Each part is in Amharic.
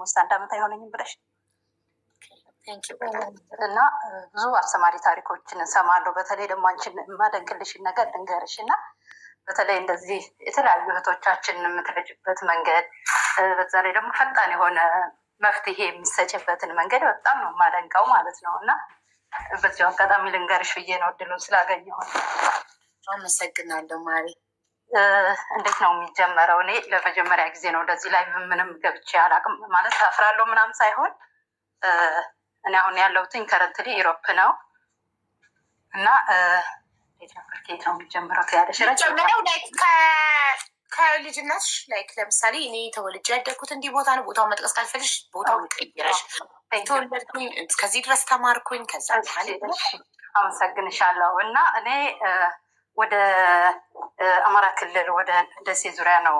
ኦልሞስት 1 ዓመት አይሆነኝም ብለሽ እና ብዙ አስተማሪ ታሪኮችን እሰማለሁ። በተለይ ደግሞ አንቺን የማደንቅልሽን ነገር ልንገርሽ እና በተለይ እንደዚህ የተለያዩ እህቶቻችን የምትረጅበት መንገድ፣ በዛ ላይ ደግሞ ፈጣን የሆነ መፍትሄ የሚሰጭበትን መንገድ በጣም ነው የማደንቀው ማለት ነው። እና በዚሁ አጋጣሚ ልንገርሽ ብዬ ነው እድሉን ስላገኘሁ። አመሰግናለሁ ማሪ። እንዴት ነው የሚጀመረው? እኔ ለመጀመሪያ ጊዜ ነው እንደዚህ ላይ ምንም ገብቼ አላውቅም። ማለት አፍራለሁ ምናምን ሳይሆን እኔ አሁን ያለሁትኝ ከረንትሊ ኢሮፕ ነው እና ከየት ነው የሚጀምረው ያለሽ ከልጅነትሽ ላይክ ለምሳሌ እኔ ተወልጄ ያደግኩት እንዲህ ቦታ ነው። ቦታውን መጥቀስ ካልፈልሽ ቦታውን ቀይረሽ ተወለድኩኝ፣ ከዚህ ድረስ ተማርኩኝ። ከዛ አመሰግንሻለሁ። እና እኔ ወደ አማራ ክልል ወደ ደሴ ዙሪያ ነው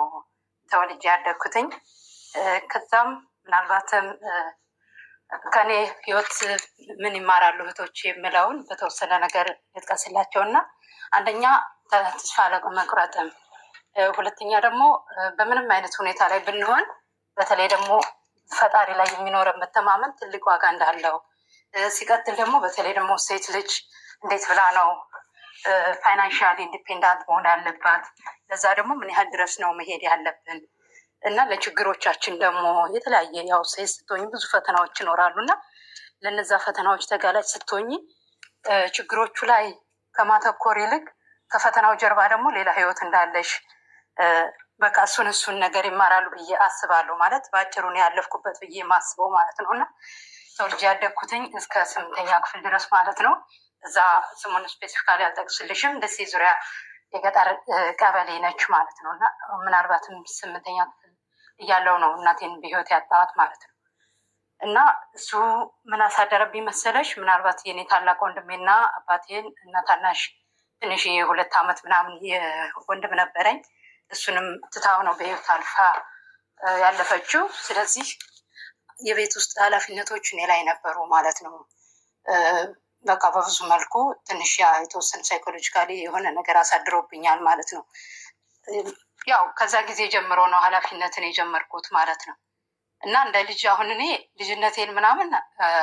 ተወልጄ ያደግኩትኝ። ከዛም ምናልባትም ከኔ ህይወት ምን ይማራሉ እህቶች የምለውን በተወሰነ ነገር ልጥቀስላቸው እና አንደኛ ተስፋ አለመቁረጥም፣ ሁለተኛ ደግሞ በምንም አይነት ሁኔታ ላይ ብንሆን በተለይ ደግሞ ፈጣሪ ላይ የሚኖረን መተማመን ትልቅ ዋጋ እንዳለው፣ ሲቀጥል ደግሞ በተለይ ደግሞ ሴት ልጅ እንዴት ብላ ነው ፋይናንሻሊ ኢንዲፔንዳንት መሆን ያለባት፣ ለዛ ደግሞ ምን ያህል ድረስ ነው መሄድ ያለብን እና ለችግሮቻችን ደግሞ የተለያየ ያው ሴት ስትሆኝ ብዙ ፈተናዎች ይኖራሉ እና ለነዛ ፈተናዎች ተጋላጭ ስትሆኝ ችግሮቹ ላይ ከማተኮር ይልቅ ከፈተናው ጀርባ ደግሞ ሌላ ህይወት እንዳለሽ በቃ እሱን ነገር ይማራሉ ብዬ አስባለሁ። ማለት በአጭሩን ያለፍኩበት ብዬ ማስበው ማለት ነው። እና ተወልጄ ያደግኩትኝ እስከ 8ኛ ክፍል ድረስ ማለት ነው። እዛ ስሙን ስፔሲፊካሊ አልጠቅስልሽም። ደሴ ዙሪያ የገጠር ቀበሌ ነች ማለት ነው። እና ምናልባትም 8ኛ ክፍል እያለው ነው እናቴን በህይወት ያጣዋት ማለት ነው። እና እሱ ምን አሳደረብኝ መሰለሽ? ምናልባት የኔ ታላቅ ወንድሜና አባቴን እና ታናሽ ትንሽ የ2 ዓመት ምናምን ወንድም ነበረኝ። እሱንም ትታው ነው በህይወት አልፋ ያለፈችው። ስለዚህ የቤት ውስጥ ኃላፊነቶች እኔ ላይ ነበሩ ማለት ነው። በቃ በብዙ መልኩ ትንሽ የተወሰነ ሳይኮሎጂካሊ የሆነ ነገር አሳድሮብኛል ማለት ነው። ያው ከዛ ጊዜ ጀምሮ ነው ኃላፊነትን የጀመርኩት ማለት ነው። እና እንደ ልጅ አሁን እኔ ልጅነቴን ምናምን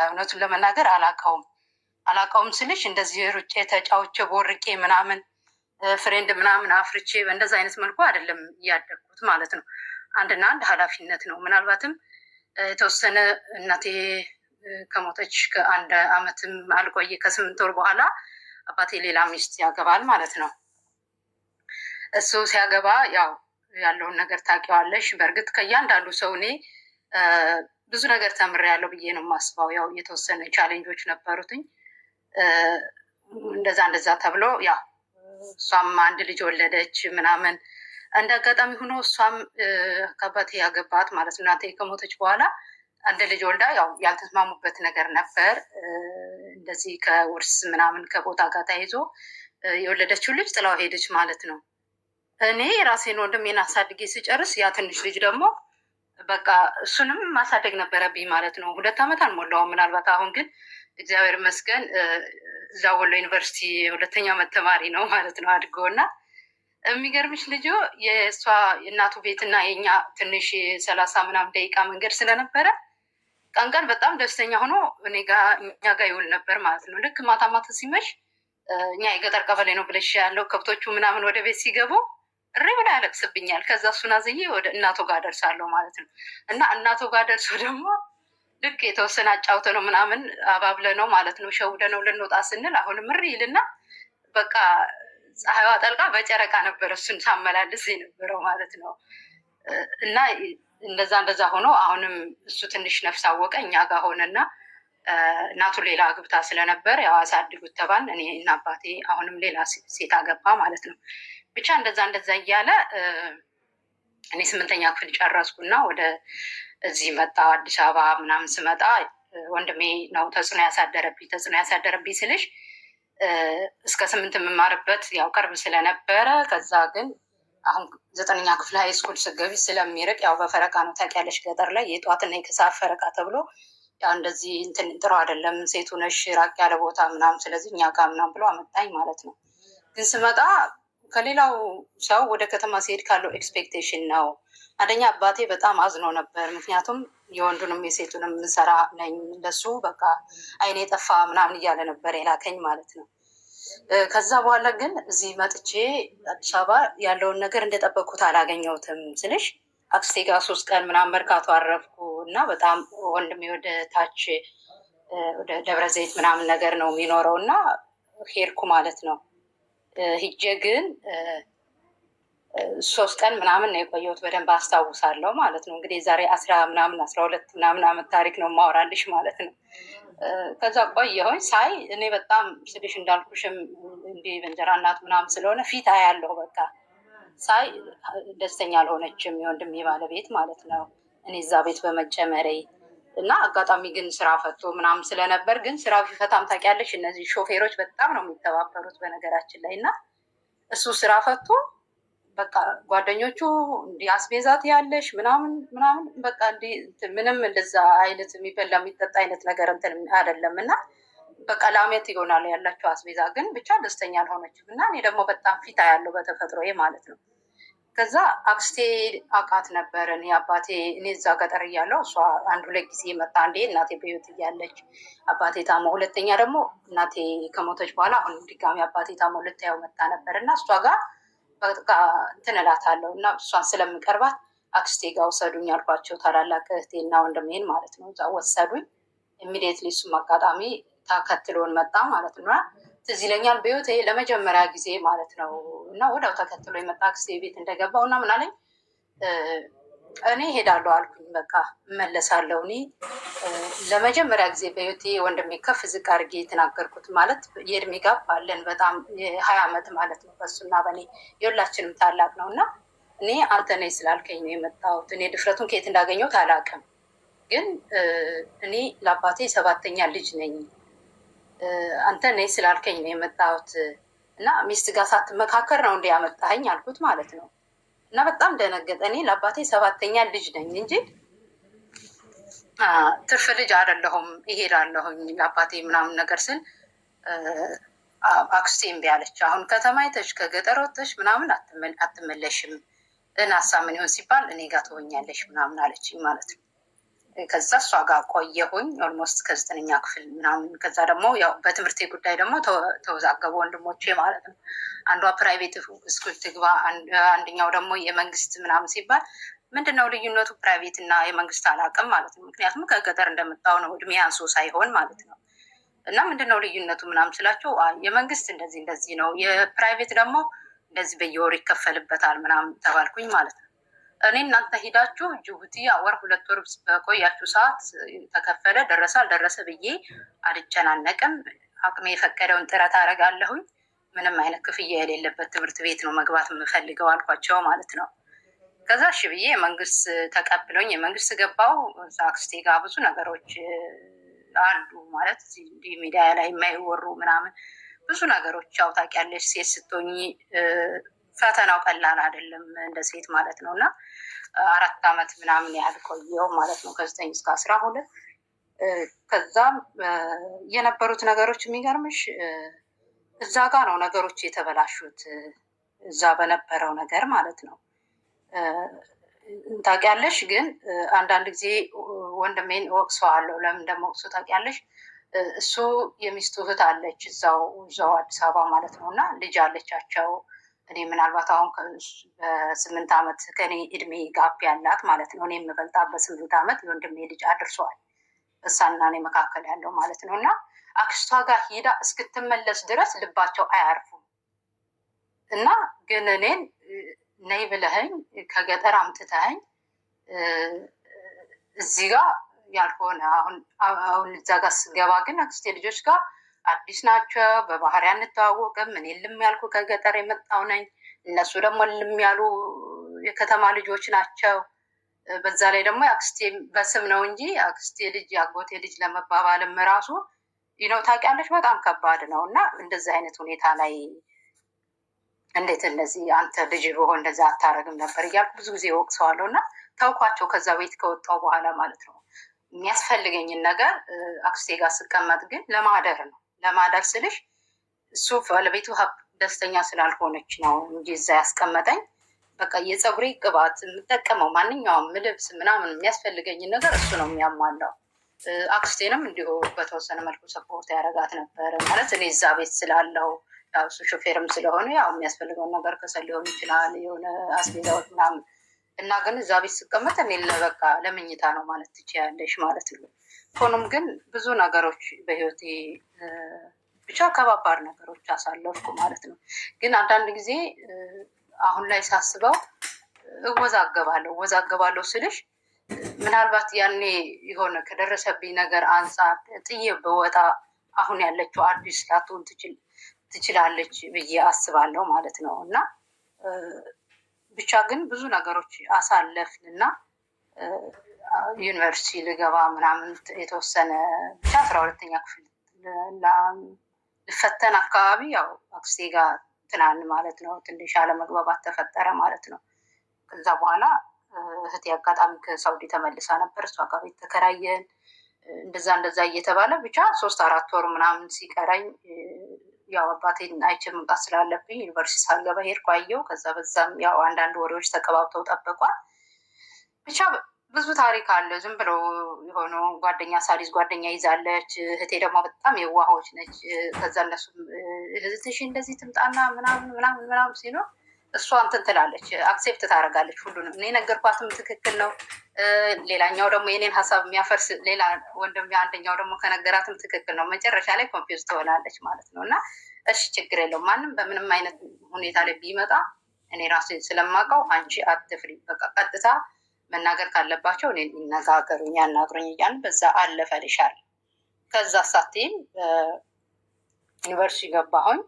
እውነቱን ለመናገር አላውቀውም ስልሽ እንደዚህ ሩጬ ተጫውቼ ቦርቄ ምናምን ፍሬንድ ምናምን አፍርቼ በእንደዛ አይነት መልኩ አይደለም እያደግኩት ማለት ነው። አንድና አንድ ኃላፊነት ነው። ምናልባትም የተወሰነ እናቴ ከሞተች ከ1 ዓመትም አልቆየ ከ8 ወር በኋላ አባቴ ሌላ ሚስት ያገባል ማለት ነው። እሱ ሲያገባ ያው ያለውን ነገር ታውቂዋለሽ። በእርግጥ ከእያንዳንዱ ሰው እኔ ብዙ ነገር ተምሬያለሁ ብዬ ነው የማስበው። ያው የተወሰነ ቻሌንጆች ነበሩትኝ እንደዛ ተብሎ ያው እሷም አንድ ልጅ ወለደች ምናምን። እንደ አጋጣሚ ሆኖ እሷም ከአባቴ ያገባት ማለት ነው። እናቴ ከሞተች በኋላ አንድ ልጅ ወልዳ ያው ያልተስማሙበት ነገር ነበር። እንደዚህ ከውርስ ምናምን ከቦታ ጋር ተያይዞ የወለደችው ልጅ ጥላው ሄደች ማለት ነው። እኔ ራሴን ወንድሜን አሳድጌ ስጨርስ ያ ትንሽ ልጅ ደግሞ በቃ እሱንም ማሳደግ ነበረብኝ ማለት ነው። 2 ዓመት አልሞላውም ምናልባት። አሁን ግን እግዚአብሔር ይመስገን እዛ ወሎ ዩኒቨርሲቲ 2ኛ ዓመት ተማሪ ነው ማለት ነው አድጎ። እና የሚገርምሽ ልጁ የእሷ የእናቱ ቤትና የኛ ትንሽ 30 ምናምን ደቂቃ መንገድ ስለነበረ ቀን በጣም ደስተኛ ሆኖ እኛ ጋር ይውል ነበር ማለት ነው። ልክ ማታ ሲመሽ እኛ የገጠር ቀበሌ ነው ብለሽ ያለው ከብቶቹ ምናምን ወደ ቤት ሲገቡ እሪ ብላ ያለቅስብኛል። ከዛ እሱን አዝዬ ወደ እናቱ ጋር ደርሳለሁ ማለት ነው። እና እናቱ ጋር ደርሶ ደግሞ ልክ የተወሰነ አጫውተ ነው ምናምን አባብለ ነው ማለት ነው ሸውደ ነው ልንወጣ ስንል አሁንም እሪ ይልና በቃ ፀሐይዋ ጠልቃ በጨረቃ ነበር እሱን ሳመላልስ የነበረው ማለት ነው። እና እንደዛ ሆኖ አሁንም እሱ ትንሽ ነፍስ አወቀ እኛ ጋር ሆነና እናቱ ሌላ አግብታ ስለነበር ያው አሳድጉት ተባል። እኔ እና አባቴ አሁንም ሌላ ሴት አገባ ማለት ነው። ብቻ እንደዛ እያለ እኔ 8ኛ ክፍል ጨረስኩና ወደ እዚህ መጣ አዲስ አበባ ምናምን ስመጣ ወንድሜ ነው ተጽዕኖ ያሳደረብኝ ስልሽ እስከ 8 የምማርበት ያው ቅርብ ስለነበረ፣ ከዛ ግን አሁን 9ኛ ክፍል ሃይ ስኩል ስገቢ ስለሚርቅ ያው በፈረቃ ነው ታውቂያለሽ፣ ገጠር ላይ የጠዋትና የከሰዓት ፈረቃ ተብሎ ያው እንደዚህ እንትን ጥሩ አይደለም፣ ሴቱ ነሽ ራቅ ያለ ቦታ ምናምን፣ ስለዚህ እኛ ጋር ምናምን ብሎ አመጣኝ ማለት ነው። ግን ስመጣ ከሌላው ሰው ወደ ከተማ ሲሄድ ካለው ኤክስፔክቴሽን ነው። አንደኛ አባቴ በጣም አዝኖ ነበር፣ ምክንያቱም የወንዱንም የሴቱንም ምሰራ ነኝ ለሱ በቃ አይኔ ጠፋ ምናምን እያለ ነበር የላከኝ ማለት ነው። ከዛ በኋላ ግን እዚህ መጥቼ አዲስ አበባ ያለውን ነገር እንደጠበቅኩት አላገኘሁትም ስልሽ አክስቴ ጋር 3 ቀን ምናምን መርካቶ አረፍኩ እና በጣም ወንድሜ ወደ ታች ወደ ደብረ ዘይት ምናምን ነገር ነው የሚኖረው እና ሄድኩ ማለት ነው። ሂጄ ግን 3 ቀን ምናምን ነው የቆየሁት። በደንብ አስታውሳለሁ ማለት ነው። እንግዲህ ዛሬ 12 ምናምን ዓመት ታሪክ ነው ማወራልሽ ማለት ነው። ከዛ ቆየሁኝ ሳይ እኔ በጣም ስልሽ እንዳልኩሽም እንዲህ በእንጀራ እናት ምናምን ስለሆነ ፊት አያለሁ በቃ ሳይ ደስተኛ አልሆነችም የወንድሜ ባለቤት ማለት ነው። እኔ እዛ ቤት በመጨመሬ እና አጋጣሚ ግን ስራ ፈቶ ምናምን ስለነበር ግን ስራ ቢፈታም ታውቂያለሽ እነዚህ ሾፌሮች በጣም ነው የሚተባበሩት በነገራችን ላይ እና እሱ ስራ ፈቶ በቃ ጓደኞቹ እንዲህ አስቤዛት ያለሽ ምናምን በቃ እንዲህ ምንም እንደዛ አይነት የሚበላ የሚጠጣ አይነት ነገር እንትን አይደለም እና በቃ ለአመት ይሆናል ያላቸው አስቤዛ ግን ብቻ ደስተኛ አልሆነችም እና እኔ ደግሞ በጣም ፊት ያለው በተፈጥሮዬ ማለት ነው። ከዛ አክስቴ አውቃት ነበር እኔ አባቴ እኔ እዛ ገጠር እያለሁ እሷ 1-2 ጊዜ መጣ። አንዴ እናቴ በህይወት እያለች አባቴ ታሞ፣ ሁለተኛ ደግሞ እናቴ ከሞተች በኋላ አሁን ድጋሚ አባቴ ታሞ ልታየው መጣ ነበር እና እሷ ጋር በቃ እንትን እላታለሁ እና እሷን ስለምቀርባት አክስቴ ጋር ወሰዱኝ አልኳቸው። ታላላቅ እህቴና ወንድሜን ማለት ነው እዛ ወሰዱኝ። ኢሚዲየትሊ እሱም አጋጣሚ ተከትሎን መጣ ማለት ነው። ትዝ ይለኛል በህይወቴ ለመጀመሪያ ጊዜ ማለት ነው እና ወዲያው ተከትሎ የመጣ አክስቴ ቤት እንደገባው እና ምን አለኝ እኔ ሄዳለሁ አልኩኝ። በቃ እመለሳለሁ። እኔ ለመጀመሪያ ጊዜ በህይወቴ ወንድሜ ከፍ ዝቅ አድርጌ የተናገርኩት ማለት የእድሜ ጋፕ አለን በጣም 20 ዓመት ማለት ነው በሱና በእኔ የሁላችንም ታላቅ ነው እና እኔ አንተ ነኝ ስላልከኝ ነው የመጣሁት። እኔ ድፍረቱን ከየት እንዳገኘሁት አላውቅም፣ ግን እኔ ለአባቴ 7ኛ ልጅ ነኝ። አንተ ነኝ ስላልከኝ ነው የመጣሁት እና ሚስት ጋር ሳትመካከር ነው እንደ ያመጣኸኝ አልኩት ማለት ነው። እና በጣም ደነገጠ። እኔ ለአባቴ 7ኛ ልጅ ነኝ እንጂ ትርፍ ልጅ አይደለሁም እሄዳለሁኝ ለአባቴ ምናምን ነገር ስል አክስቴ እምቢ አለች። አሁን ከተማ አይተሽ ከገጠር ወጥተሽ ምናምን አትመለሽም እናሳ ምን ይሆን ሲባል እኔ ጋር ትሆኛለሽ ምናምን አለችኝ ማለት ነው። ከዛ እሷ ጋር ቆየሁኝ ኦልሞስት ከ9ኛ ክፍል ምናምን። ከዛ ደግሞ ያው በትምህርቴ ጉዳይ ደግሞ ተወዛገቡ ወንድሞቼ ማለት ነው። አንዷ ፕራይቬት ስኩል ትግባ፣ አንደኛው ደግሞ የመንግስት ምናምን ሲባል ምንድነው ልዩነቱ? ፕራይቬት እና የመንግስት አላውቅም ማለት ነው። ምክንያቱም ከገጠር እንደመጣው ነው እድሜ አንሶ ሳይሆን ማለት ነው። እና ምንድነው ልዩነቱ ምናምን ስላቸው የመንግስት እንደዚህ ነው፣ የፕራይቬት ደግሞ እንደዚህ በየወር ይከፈልበታል ምናምን ተባልኩኝ ማለት ነው። እኔ እናንተ ሂዳችሁ ጅቡቲ ወር 2 ወር በቆያችሁ ሰዓት ተከፈለ ደረሰ አልደረሰ ብዬ አልጨናነቅም። አቅሜ የፈቀደውን ጥረት አደርጋለሁኝ። ምንም አይነት ክፍያ የሌለበት ትምህርት ቤት ነው መግባት የምፈልገው አልኳቸው ማለት ነው። ከዛ እሺ ብዬ የመንግስት ተቀብሎኝ የመንግስት ገባው። አክስቴ ጋር ብዙ ነገሮች አሉ ማለት እንዲህ ሚዲያ ላይ የማይወሩ ምናምን ብዙ ነገሮች ያው ታውቂያለሽ፣ ሴት ስትሆኚ ፈተናው ቀላል አይደለም እንደ ሴት ማለት ነው። እና 4 ዓመት ምናምን ያህል ቆየው ማለት ነው ከ9 እስከ 12። ከዛም የነበሩት ነገሮች የሚገርምሽ እዛ ጋ ነው ነገሮች የተበላሹት፣ እዛ በነበረው ነገር ማለት ነው። ታውቂያለሽ ግን አንዳንድ ጊዜ ወንድሜን ወቅሰዋለሁ። ለምን እንደምወቅሱ ታውቂያለሽ? እሱ የሚስቱ እህት አለች እዛው አዲስ አበባ ማለት ነው እና ልጅ አለቻቸው። እኔ ምናልባት አሁን በ8 ዓመት ከኔ እድሜ ጋፕ ያላት ማለት ነው። እኔ የምበልጣ በ8 ዓመት የወንድሜ ልጅ አድርሰዋል እሳና እኔ መካከል ያለው ማለት ነው። እና አክስቷ ጋር ሄዳ እስክትመለስ ድረስ ልባቸው አያርፉም። እና ግን እኔን ነይ ብለኸኝ ከገጠር አምጥተኸኝ እዚህ ጋር ያልሆነ አሁን እዛ ጋር ስገባ ግን አክስቴ ልጆች ጋር አዲስ ናቸው። በባህሪ አንተዋወቅም። እኔ ልም ያልኩ ከገጠር የመጣው ነኝ። እነሱ ደግሞ ልም ያሉ የከተማ ልጆች ናቸው። በዛ ላይ ደግሞ አክስቴ በስም ነው እንጂ አክስቴ ልጅ የአጎቴ ልጅ ለመባባልም ራሱ ይነው ታውቂያለሽ በጣም ከባድ ነው። እና እንደዚህ አይነት ሁኔታ ላይ እንዴት እንደዚህ አንተ ልጅ ብሆን እንደዛ አታረግም ነበር እያልኩ ብዙ ጊዜ ወቅሰዋለሁ። እና ተውኳቸው ከዛ ቤት ከወጣው በኋላ ማለት ነው። የሚያስፈልገኝን ነገር አክስቴ ጋር ስቀመጥ ግን ለማደር ነው። ለማደር ስልሽ እሱ ባለቤቱ ደስተኛ ስላልሆነች ነው እንጂ እዛ ያስቀመጠኝ። በቃ የፀጉሬ ቅባት የምጠቀመው ማንኛውም ልብስ ምናምን የሚያስፈልገኝ ነገር እሱ ነው የሚያሟላው። አክስቴንም እንዲሁ በተወሰነ መልኩ ሰፖርት ያደረጋት ነበር ማለት እኔ እዛ ቤት ስላለው ያው እሱ ሾፌርም ስለሆነ ያው የሚያስፈልገውን ነገር ከሰል ሊሆን ይችላል የሆነ አስቤዛዎች ምናምን እና ግን እዛ ቤት ስቀመጥ እኔ በቃ ለመኝታ ነው ማለት ትችያለሽ ማለት ነው። ሆኖም ግን ብዙ ነገሮች በህይወቴ ብቻ ከባባድ ነገሮች አሳለፍኩ ማለት ነው። ግን አንዳንድ ጊዜ አሁን ላይ ሳስበው እወዛገባለሁ ስልሽ ምናልባት ያኔ የሆነ ከደረሰብኝ ነገር አንጻር ጥዬ በወጣ አሁን ያለችው አዲስ ላትሆን ትችላለች ብዬ አስባለሁ ማለት ነው። እና ብቻ ግን ብዙ ነገሮች አሳለፍን እና ዩኒቨርሲቲ ልገባ ምናምን የተወሰነ ብቻ 12ኛ ክፍል ልፈተን አካባቢ ያው አክስቴ ጋር ትናን ማለት ነው ትንሽ አለመግባባት ተፈጠረ ማለት ነው። ከዛ በኋላ እህቴ አጋጣሚ ከሳውዲ ተመልሳ ነበር። እሷ ጋር ቤት ተከራየን። እንደዛ እየተባለ ብቻ 3-4 ወር ምናምን ሲቀረኝ ያው አባቴን አይቼ መምጣት ስላለብኝ ዩኒቨርሲቲ ሳልገባ ሄድኩ አየሁ። ከዛ በዛም ያው አንዳንድ ወሬዎች ተቀባብተው ጠበቋል። ብቻ ብዙ ታሪክ አለ። ዝም ብሎ የሆኑ ጓደኛ ሳሊዝ ጓደኛ ይዛለች። እህቴ ደግሞ በጣም የዋሆች ነች። ከዛ እነሱም እህትሽ እንደዚህ ትምጣና ምናምን ሲሉ እሷ እንትን ትላለች፣ አክሴፕት ታደርጋለች ሁሉንም። እኔ ነገርኳትም ትክክል ነው። ሌላኛው ደግሞ የኔን ሀሳብ የሚያፈርስ ሌላ ወንድም አንደኛው ደግሞ ከነገራትም ትክክል ነው። መጨረሻ ላይ ኮንፊውዝ ትሆናለች ማለት ነው። እና እሺ ችግር የለውም ማንም በምንም አይነት ሁኔታ ላይ ቢመጣ እኔ ራሴ ስለማውቀው አንቺ አትፍሪ፣ በቃ ቀጥታ መናገር ካለባቸው እኔ ይነጋገሩኝ ያናግሩኝ እያልን በዛ አለፈልሻል። ከዛ ሳትይም ዩኒቨርሲቲ ገባሁኝ።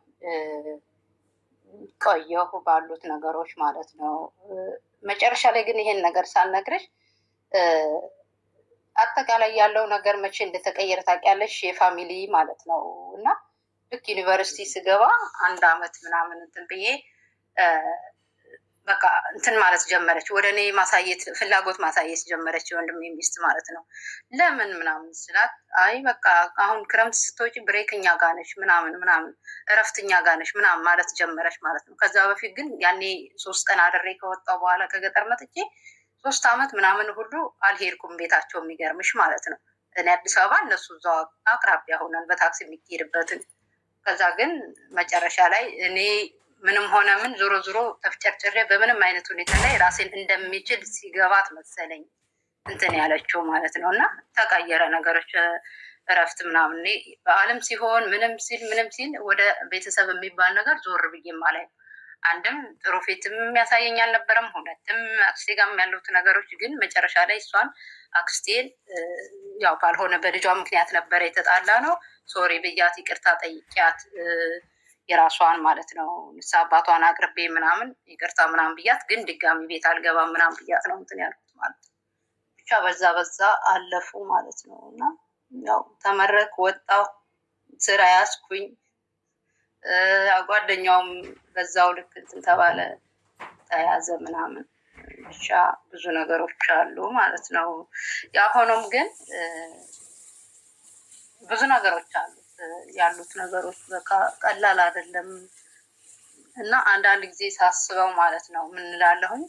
ቆየሁ ባሉት ነገሮች ማለት ነው። መጨረሻ ላይ ግን ይሄን ነገር ሳልነግርሽ አጠቃላይ ያለው ነገር መቼ እንደተቀየረ ታውቂያለሽ? የፋሚሊ ማለት ነው። እና ልክ ዩኒቨርሲቲ ስገባ 1 አመት ምናምን እንትን ብዬ በቃ እንትን ማለት ጀመረች፣ ወደ እኔ ፍላጎት ማሳየት ጀመረች፣ የወንድሜ ሚስት ማለት ነው። ለምን ምናምን ስላት አይ በቃ አሁን ክረምት ስትወጪ ብሬክ እኛ ጋር ነሽ ምናምን እረፍት እኛ ጋር ነሽ ምናምን ማለት ጀመረች ማለት ነው። ከዛ በፊት ግን ያኔ 3 ቀን አድሬ ከወጣሁ በኋላ ከገጠር መጥቼ 3 አመት ምናምን ሁሉ አልሄድኩም ቤታቸው፣ የሚገርምሽ ማለት ነው። እኔ አዲስ አበባ እነሱ እዛው አቅራቢያ ሆነን በታክሲ የሚሄድበትን። ከዛ ግን መጨረሻ ላይ እኔ ምንም ሆነ ምን ዞሮ ተፍጨርጭሬ በምንም አይነት ሁኔታ ላይ ራሴን እንደሚችል ሲገባት መሰለኝ እንትን ያለችው ማለት ነው። እና ተቀየረ ነገሮች፣ እረፍት ምናምን በዓለም ሲሆን ምንም ሲል ወደ ቤተሰብ የሚባል ነገር ዞር ብዬም አላይም። አንድም ጥሩ ፊትም የሚያሳየኝ አልነበረም፣ ሁለትም አክስቴ ጋርም ያሉት ነገሮች ግን መጨረሻ ላይ እሷን አክስቴን ያው ባልሆነ በልጇ ምክንያት ነበረ የተጣላ ነው። ሶሪ ብያት ይቅርታ ጠይቂያት የራሷን ማለት ነው ንስሐ አባቷን አቅርቤ ምናምን ይቅርታ ምናምን ብያት፣ ግን ድጋሚ ቤት አልገባም ምናምን ብያት ነው እንትን ያልኩት ማለት ነው። ብቻ በዛ አለፉ ማለት ነው። እና ያው ተመረቅ ወጣው ስራ ያስኩኝ። ጓደኛውም በዛው ልክ እንትን ተባለ ተያዘ ምናምን። ብቻ ብዙ ነገሮች አሉ ማለት ነው። ያ ሆኖም ግን ብዙ ነገሮች አሉ ያሉት ነገሮች በቃ ቀላል አይደለም። እና አንዳንድ ጊዜ ሳስበው ማለት ነው ምን እላለሁኝ፣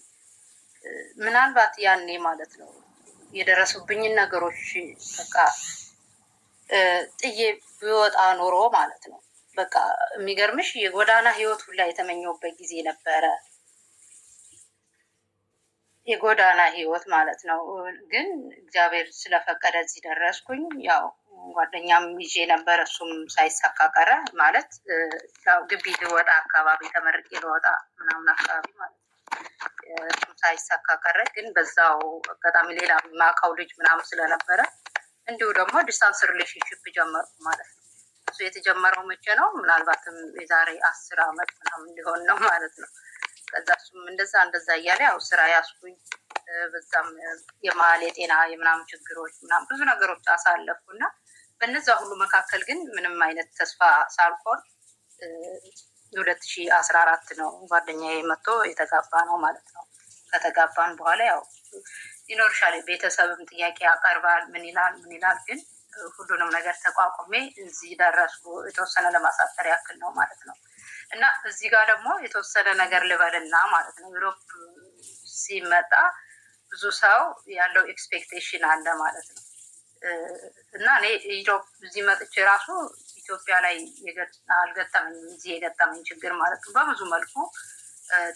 ምናልባት ያኔ ማለት ነው የደረሱብኝን ነገሮች በቃ ጥዬ ቢወጣ ኖሮ ማለት ነው በቃ የሚገርምሽ የጎዳና ህይወት ሁላ የተመኘውበት ጊዜ ነበረ። የጎዳና ህይወት ማለት ነው። ግን እግዚአብሔር ስለፈቀደ እዚህ ደረስኩኝ። ያው ጓደኛም ይዤ ነበር፣ እሱም ሳይሳካ ቀረ ማለት ግቢ ልወጣ አካባቢ ተመርቄ ልወጣ ምናምን አካባቢ ማለት ነው። እሱም ሳይሳካ ቀረ። ግን በዛው አጋጣሚ ሌላ ማውቀው ልጅ ምናምን ስለነበረ እንዲሁ ደግሞ ዲስታንስ ሪሌሽንሽፕ ጀመርኩ ማለት ነው። እሱ የተጀመረው መቼ ነው? ምናልባትም የዛሬ 10 አመት ምናምን ሊሆን ነው ማለት ነው። ከዛ እሱም እንደዛ እያለ ያው ስራ ያስኩኝ። በዛም የመሀል የጤና የምናምን ችግሮች ምናምን ብዙ ነገሮች አሳለፍኩ እና በነዛ ሁሉ መካከል ግን ምንም አይነት ተስፋ ሳልቆርጥ 2014 ነው ጓደኛዬ መጥቶ የተጋባ ነው ማለት ነው። ከተጋባን በኋላ ያው ይኖርሻል ቤተሰብም ጥያቄ ያቀርባል ምን ይላል ግን ሁሉንም ነገር ተቋቁሜ እዚህ ደረስኩ። የተወሰነ ለማሳጠር ያክል ነው ማለት ነው። እና እዚህ ጋር ደግሞ የተወሰነ ነገር ልበልና ማለት ነው ዩሮፕ ሲመጣ ብዙ ሰው ያለው ኤክስፔክቴሽን አለ ማለት ነው። እና እኔ ዩሮፕ እዚህ መጥቼ ራሱ ኢትዮጵያ ላይ አልገጠመኝም፣ እዚህ የገጠመኝ ችግር ማለት ነው። በብዙ መልኩ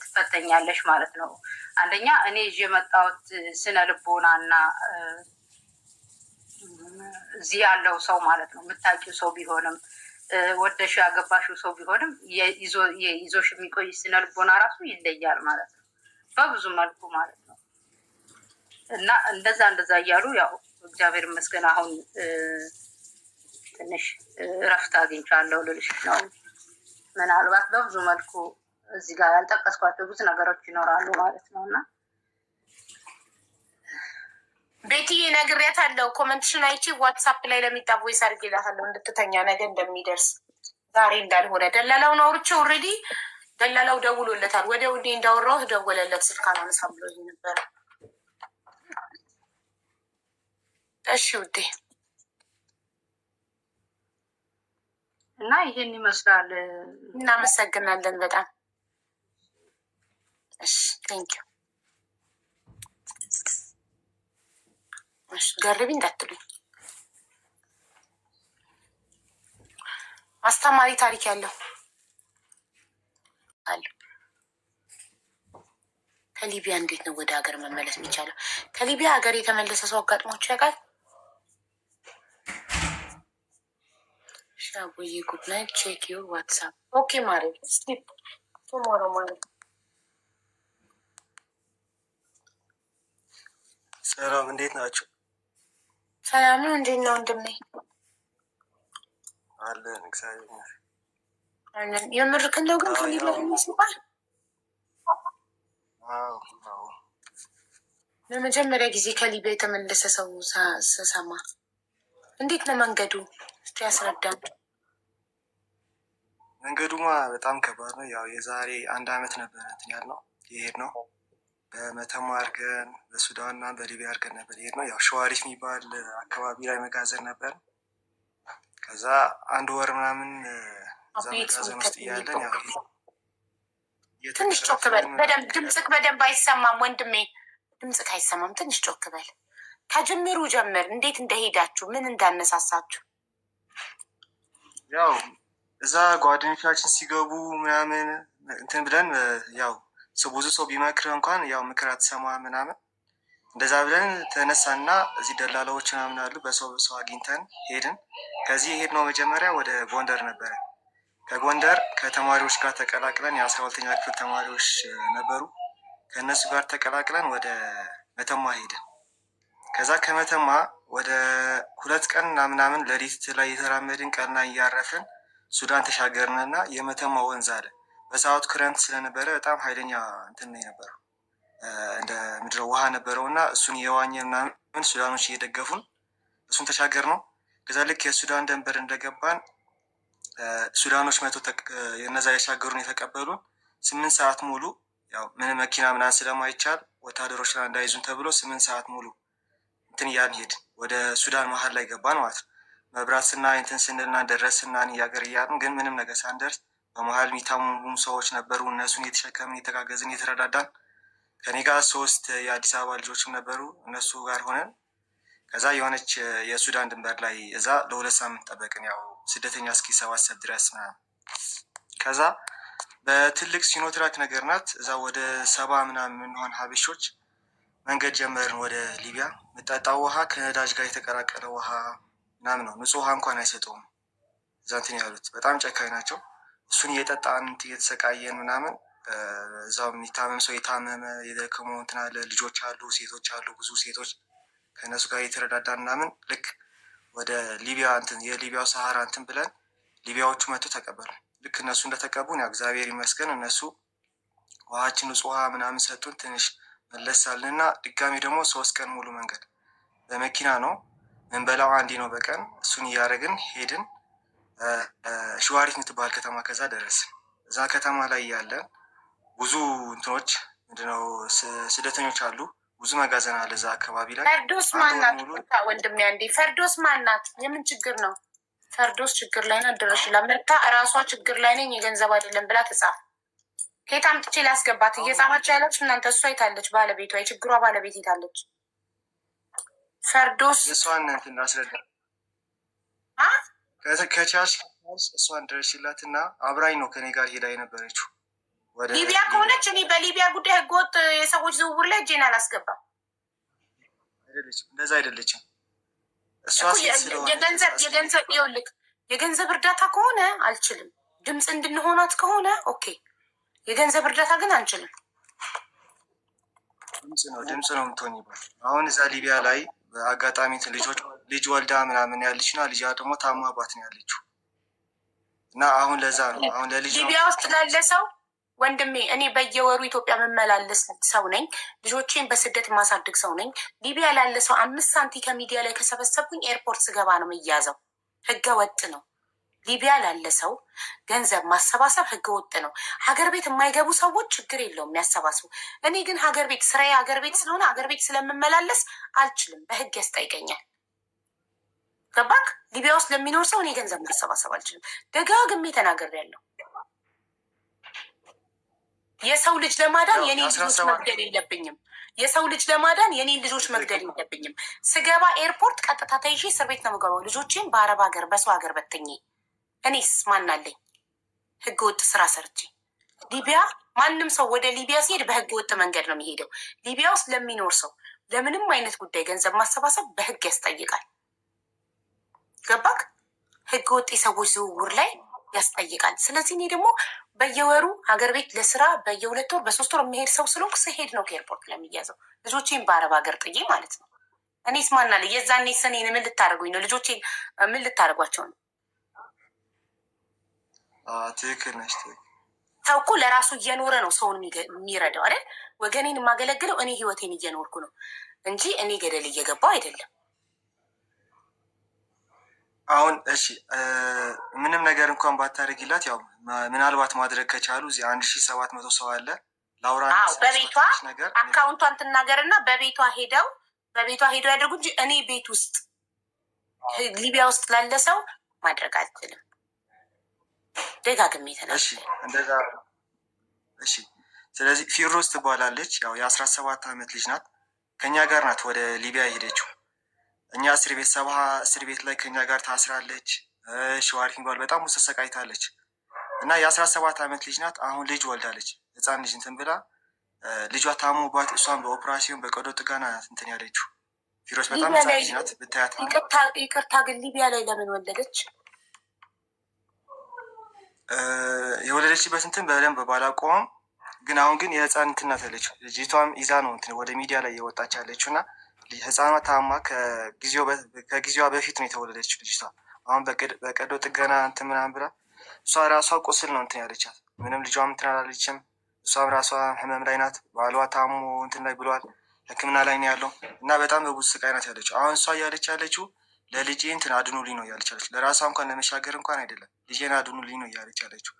ትፈተኛለሽ ማለት ነው። አንደኛ እኔ ይዤ የመጣሁት ስነ ልቦና እና እዚህ ያለው ሰው ማለት ነው የምታውቂው ሰው ቢሆንም ወደሽ ያገባሽው ሰው ቢሆንም ይዞሽ የሚቆይ ስነ ልቦና ራሱ ይለያል ማለት ነው በብዙ መልኩ ማለት ነው። እና እንደዛ እያሉ ያው እግዚአብሔር ይመስገን አሁን ትንሽ እረፍት አግኝቻለሁ ልልሽ ነው። ምናልባት በብዙ መልኩ እዚህ ጋር ያልጠቀስኳቸው ብዙ ነገሮች ይኖራሉ ማለት ነው። እና ቤትዬ ነግሬያታለሁ። ኮመንትሽን አይቼ ዋትሳፕ ላይ ለሚጣ ቮይስ አድርጌላታለሁ እንድትተኛ ነገ እንደሚደርስ ዛሬ እንዳልሆነ ደላላውን አውርቼ ኦልሬዲ ደላላው ደውሎለታል። ወዲያው እንዲህ እንዳወራሁት ደወለለት። ስልክ አላነሳም ብሎኝ ነበረ። እሺ ውዴ እና ይሄን ይመስላል። እናመሰግናለን በጣም እሺ ቴንኪው። እሺ ገርቢ እንዳትሉኝ። አስተማሪ ታሪክ ያለው አለ። ከሊቢያ እንዴት ነው ወደ ሀገር መመለስ የሚቻለው? ከሊቢያ ሀገር የተመለሰ ሰው አጋጥሟችሁ ያውቃል? ሻቦዬ ጉድ ናይት ቼክ ዩር ዋትሳፕ። ኦኬ ማሬ ስሊፕ ቱሞሮ ማለት ሰላም እንዴት ናቸው? ሰላም ነው። እንዴት ነው ወንድሜ? አለን እግዚአብሔር የምርክ እንደው ግን ከሊቢያ የሚስባል ለመጀመሪያ ጊዜ ከሊቢያ የተመለሰ ሰው ስሰማ እንዴት ነው መንገዱ? እስኪ ያስረዳን። መንገዱማ በጣም ከባድ ነው። ያው የዛሬ 1 ዓመት ነበር እንትን ያልነው የሄድነው በመተማ አድርገን በሱዳን እና በሊቢያ አድርገን ነበር የሄድነው። ያው ሸዋሪፍ የሚባል አካባቢ ላይ መጋዘን ነበር። ከዛ 1 ወር ምናምን እዛ መጋዘን ውስጥ እያለን ያው ትንሽ ጮክ በል በደንብ ድምፅክ በደንብ አይሰማም ወንድሜ፣ ድምፅክ አይሰማም። ትንሽ ጮክ በል። ከጅምሩ ጀምር። እንዴት እንደሄዳችሁ ምን እንዳነሳሳችሁ። ያው እዛ ጓደኞቻችን ሲገቡ ምናምን እንትን ብለን ያው ብዙ ሰው ቢመክር እንኳን ያው ምክር አትሰማ ምናምን እንደዛ ብለን ተነሳና እዚህ ደላላዎች ምናምን አሉ በሰው አግኝተን ሄድን። ከዚህ የሄድነው መጀመሪያ ወደ ጎንደር ነበረ። ከጎንደር ከተማሪዎች ጋር ተቀላቅለን የ12ኛ ክፍል ተማሪዎች ነበሩ። ከእነሱ ጋር ተቀላቅለን ወደ መተማ ሄድን። ከዛ ከመተማ ወደ 2 ቀን ምናምን ሌሊት ላይ የተራመድን ቀንና እያረፍን ሱዳን ተሻገርንና የመተማ ወንዝ አለ። በሰዓቱ ክረምት ስለነበረ በጣም ኃይለኛ እንትን ነው የነበረው እንደ ምድረ ውሃ ነበረው እና እሱን የዋኘን ምናምን ሱዳኖች እየደገፉን እሱን ተሻገር ነው። ከዛ ልክ የሱዳን ደንበር እንደገባን ሱዳኖች መቶ የነዛ የሻገሩን የተቀበሉን 8 ሰዓት ሙሉ ያው ምንም መኪና ምናምን ስለማይቻል ወታደሮች እንዳይዙን ተብሎ 8 ሰዓት ሙሉ እንትን እያልን ሄድን። ወደ ሱዳን መሀል ላይ ገባን ማለት ነው። መብራት ስናይ እንትን ስንልና ደረስና እያገር እያልን ግን ምንም ነገር ሳንደርስ በመሀል የሚታመሙ ሰዎች ነበሩ። እነሱን እየተሸከምን እየተጋገዝን እየተረዳዳን ከኔ ጋር 3 የአዲስ አበባ ልጆችም ነበሩ። እነሱ ጋር ሆነን ከዛ የሆነች የሱዳን ድንበር ላይ እዛ ለ2 ሳምንት ጠበቅን፣ ያው ስደተኛ እስኪሰባሰብ ድረስ ምናምን። ከዛ በትልቅ ሲኖትራክ ነገር ናት። እዛ ወደ 70 ምናምን የምንሆን ሀበሾች መንገድ ጀመርን ወደ ሊቢያ። የምጠጣው ውሃ ከነዳጅ ጋር የተቀላቀለ ውሃ ምናምን ነው። ንጹህ ውሃ እንኳን አይሰጡም እዛ እንትን ያሉት በጣም ጨካኝ ናቸው። እሱን እየጠጣን እየተሰቃየን ምናምን እዛው የሚታመም ሰው የታመመ የደከመ እንትን አለ። ልጆች አሉ፣ ሴቶች አሉ፣ ብዙ ሴቶች ከእነሱ ጋር የተረዳዳን ምናምን ልክ ወደ ሊቢያ እንትን የሊቢያው ሰሃራ እንትን ብለን ሊቢያዎቹ መጥቶ ተቀበሉን። ልክ እነሱ እንደተቀቡን ያው እግዚአብሔር ይመስገን እነሱ ውሃችን ንጹህ ውሃ ምናምን ሰጡን። ትንሽ መለሳልን እና ድጋሚ ደግሞ 3 ቀን ሙሉ መንገድ በመኪና ነው ምንበላው፣ 1 ነው በቀን። እሱን እያደረግን ሄድን ሸዋሪፍ የምትባል ከተማ። ከዛ ደረስን። እዛ ከተማ ላይ ያለን ብዙ እንትኖች ምንድነው ስደተኞች አሉ። ብዙ መጋዘን አለ እዛ አካባቢ ላይ። ፈርዶስ ማናት ወንድሜ? አንዴ ፈርዶስ ማናት? የምን ችግር ነው? ፈርዶስ ችግር ላይ ናት። ድረሽላት መታ እራሷ ችግር ላይ ነኝ የገንዘብ አይደለም ብላ ትጻፍ። ከየት አምጥቼ ላስገባት? እየጻፈች ያለች እናንተ። እሷ የታለች? ባለቤቷ የችግሯ ባለቤት የታለች? ፈርዶስ እሷን እንትን አስረዳ ከቻልሽ እሷን ድረሽላት እና አብራኝ ነው ከኔ ጋር ሄዳ የነበረችው ሊቢያ ከሆነች እኔ በሊቢያ ጉዳይ ህገወጥ የሰዎች ዝውውር ላይ እጄን አላስገባም። አይደለችም፣ እንደዛ አይደለችም። እሷ የገንዘብ እርዳታ ከሆነ አልችልም። ድምፅ እንድንሆናት ከሆነ ኦኬ። የገንዘብ እርዳታ ግን አንችልም። ድምፅ ነው የምትሆኝ ይባል። አሁን እዛ ሊቢያ ላይ በአጋጣሚ ልጅ ወልዳ ምናምን ያለች እና ልጅ ደግሞ ታማባት ነው ያለችው እና አሁን ለዛ ነው አሁን ለልጅ ሊቢያ ውስጥ ላለ ሰው ወንድሜ፣ እኔ በየወሩ ኢትዮጵያ የምመላለስ ሰው ነኝ። ልጆቼን በስደት የማሳድግ ሰው ነኝ። ሊቢያ ላለ ሰው 5 ሳንቲ ከሚዲያ ላይ ከሰበሰብኩኝ ኤርፖርት ስገባ ነው የምያዘው። ህገ ወጥ ነው። ሊቢያ ላለ ሰው ገንዘብ ማሰባሰብ ህገ ወጥ ነው። ሀገር ቤት የማይገቡ ሰዎች ችግር የለውም የሚያሰባስቡ። እኔ ግን ሀገር ቤት ስራዬ ሀገር ቤት ስለሆነ ሀገር ቤት ስለምመላለስ አልችልም። በህግ ያስጠይቀኛል። ገባክ? ሊቢያ ውስጥ ለሚኖር ሰው እኔ ገንዘብ ማሰባሰብ አልችልም። ደጋግሜ ተናግሬያለሁ። የሰው ልጅ ለማዳን የኔን ልጆች መግደል የለብኝም። የሰው ልጅ ለማዳን የኔን ልጆች መግደል የለብኝም። ስገባ ኤርፖርት ቀጥታ ተይዤ እስር ቤት ነው የምገባው። ልጆቼን በአረብ ሀገር በሰው ሀገር በትኜ እኔስ ማን አለኝ? ህገ ወጥ ስራ ሰርቼ ሊቢያ። ማንም ሰው ወደ ሊቢያ ሲሄድ በህገ ወጥ መንገድ ነው የሚሄደው። ሊቢያ ውስጥ ለሚኖር ሰው ለምንም አይነት ጉዳይ ገንዘብ ማሰባሰብ በህግ ያስጠይቃል። ገባክ? ህገ ወጥ የሰዎች ዝውውር ላይ ያስጠይቃል። ስለዚህ እኔ ደግሞ በየወሩ ሀገር ቤት ለስራ በየ2 ወር በ3 ወር የሚሄድ ሰው ስለሆንኩ ስሄድ ነው ከኤርፖርት ለሚያዘው። ልጆቼን በአረብ ሀገር ጥዬ ማለት ነው። እኔስ ማን አለ? የዛኔ ሰኔን ምን ልታደርጉኝ ነው? ልጆቼን ምን ልታደርጓቸው ነው? ትክክል ነሽ። ሰው እኮ ለራሱ እየኖረ ነው ሰውን የሚረዳው አይደል? ወገኔን የማገለግለው እኔ ህይወቴን እየኖርኩ ነው እንጂ እኔ ገደል እየገባው አይደለም። አሁን እሺ ምንም ነገር እንኳን ባታደርጊላት ያው ምናልባት ማድረግ ከቻሉ እዚህ 1700 ሰው አለ ላውራ በቤቷ አካውንቷን ትናገር እና በቤቷ ሄደው ያደርጉ እንጂ እኔ ቤት ውስጥ ሊቢያ ውስጥ ላለ ሰው ማድረግ አልችልም። ደጋግሜ እንደዛ። እሺ ስለዚህ ፊሮዝ ትባላለች። ያው የ17 ዓመት ልጅ ናት። ከኛ ጋር ናት ወደ ሊቢያ የሄደችው። እኛ እስር ቤት ላይ ከኛ ጋር ታስራለች። ሸዋሪክ ባል በጣም ውስጥ ተሰቃይታለች እና የ17 ዓመት ልጅ ናት። አሁን ልጅ ወልዳለች። ህፃን ልጅ እንትን ብላ ልጇ ታሞባት እሷን በኦፕራሲዮን በቀዶ ጥገና እንትን ያለችው ፊሮዝ በጣም ህፃን ልጅ ናት። ብታያት ይቅርታ ግን ሊቢያ ላይ ለምን ወለደች? የወለደችበት እንትን በደንብ ባላቆመም ግን አሁን ግን የህፃን እንትን ናት ያለችው። ልጅቷም ይዛ ነው እንትን ወደ ሚዲያ ላይ እየወጣች ያለችው እና ህፃኗ ታማ ከጊዜዋ በፊት ነው የተወለደችው ልጅቷ። አሁን በቀዶ ጥገና እንትን ምናምን ብላ እሷ ራሷ ቁስል ነው እንትን ያለቻት። ምንም ልጇም እንትን አላለችም። እሷም ራሷ ህመም ላይ ናት። ባሏ ታሞ እንትን ላይ ብሏል። ሕክምና ላይ ነው ያለው እና በጣም በብዙ ስቃይ ናት ያለችው። አሁን እሷ እያለች ያለችው ለልጄ እንትን አድኑልኝ ነው እያለች ያለችው። ለራሷ እንኳን ለመሻገር እንኳን አይደለም ልጄን አድኑልኝ ነው እያለች ያለችው።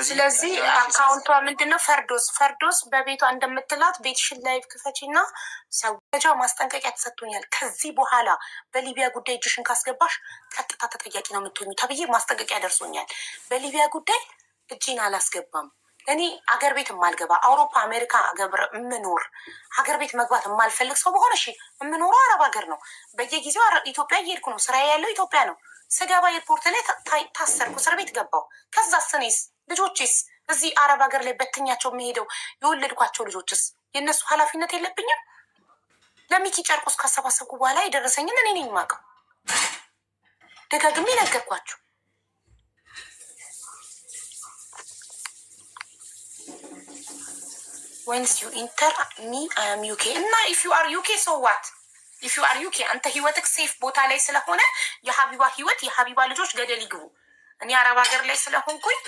ስለዚህ አካውንቷ ምንድን ነው? ፈርዶስ በቤቷ እንደምትላት ቤትሽን ላይቭ ክፈቺ እና ሰውጃ ማስጠንቀቂያ ተሰጥቶኛል። ከዚህ በኋላ በሊቢያ ጉዳይ እጅሽን ካስገባሽ ቀጥታ ተጠያቂ ነው የምትሆኙ ተብዬ ማስጠንቀቂያ ደርሶኛል። በሊቢያ ጉዳይ እጅን አላስገባም። እኔ አገር ቤት የማልገባ አውሮፓ፣ አሜሪካ የምኖር ሀገር ቤት መግባት የማልፈልግ ሰው በሆነ እሺ፣ የምኖረው አረብ ሀገር ነው። በየጊዜው ኢትዮጵያ እየሄድኩ ነው። ስራ ያለው ኢትዮጵያ ነው። ስገባ ኤርፖርት ላይ ታሰርኩ፣ እስር ቤት ገባው። ከዛ ስኔስ ልጆችስ እዚህ አረብ ሀገር ላይ በትኛቸው የሚሄደው የወለድኳቸው ልጆችስ የእነሱ ኃላፊነት የለብኝም? ለሚኪ ጨርቆስ ካሰባሰብኩ በኋላ የደረሰኝን እኔ ነኝ የማውቀው። ደጋግሜ ነገርኳችሁ። ወንስ ዩ ኢንተር ሚ አም ዩኬ እና ኢፍ ዩ አር ዩኬ ሶ ዋት ኢፍ ዩ አር ዩኬ አንተ ህይወትክ ሴፍ ቦታ ላይ ስለሆነ የሀቢባ ህይወት የሀቢባ ልጆች ገደል ይግቡ። እኔ አረብ ሀገር ላይ ስለሆንኩኝ